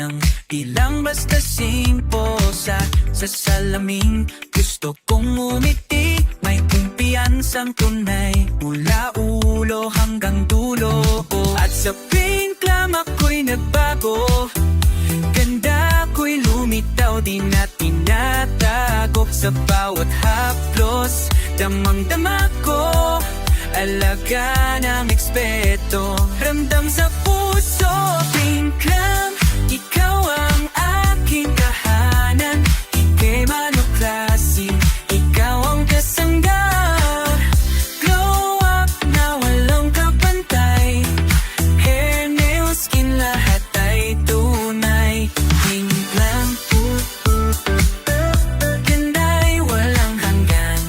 ng ilang basta simpo sa salamin. Gusto kong umiti, may kumpiyansang tunay, mula ulo hanggang dulo. At sa pink glam ako'y nagbago, ganda ko'y lumitaw, di na tinatago. Sa bawat haplos, damang-dama ko, alaga ng eksperto, ramdam sa puso. Pink glam, ikaw ang aking tahanan. Ika'y monoklase, ikaw ang kasangga. Glow up na walang kapantay, hair, nails, skin, lahat ay tunay. Pink glam, ganda'y walang hanggan.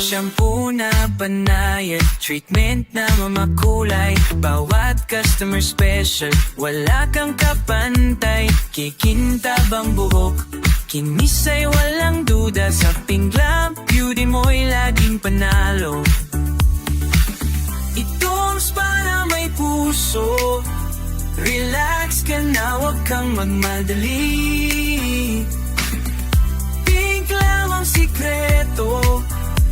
Shampoo na banayad, treatment na mamakulay, bawat customer special, wala kang kapantay. Kikintabang buhok, kinis ay walang duda. Sa Pink Glam Beauty mo'y laging panalo. Itong spa na may puso, relax ka na, wag kang magmadali. Pink Glam ang sikreto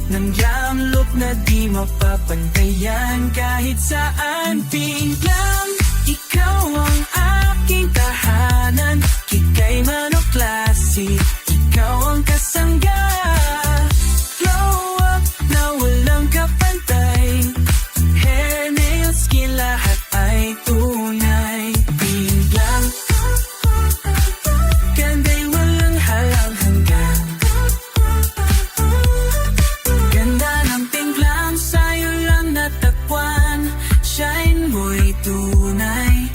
ng glam look na di mapapantayan kahit saan. Pink Glam, ikaw ang aking tahanan. Ika'y monoklase, ikaw ang kasangga. Glow up na walang kapantay, hair, nails, skin, lahat ay tunay. Pink Glam, ganda'y walang halang hanggan. Ganda ng Pink Glam, sa'yo lang natakwan. Shine mo'y tunay,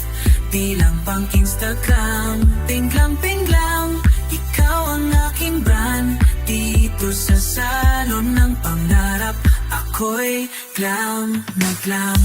di lang pang Instagram. Pink Glam, ikaw ang aking brand. Dito sa salon ng pangarap, ako'y glam na glam.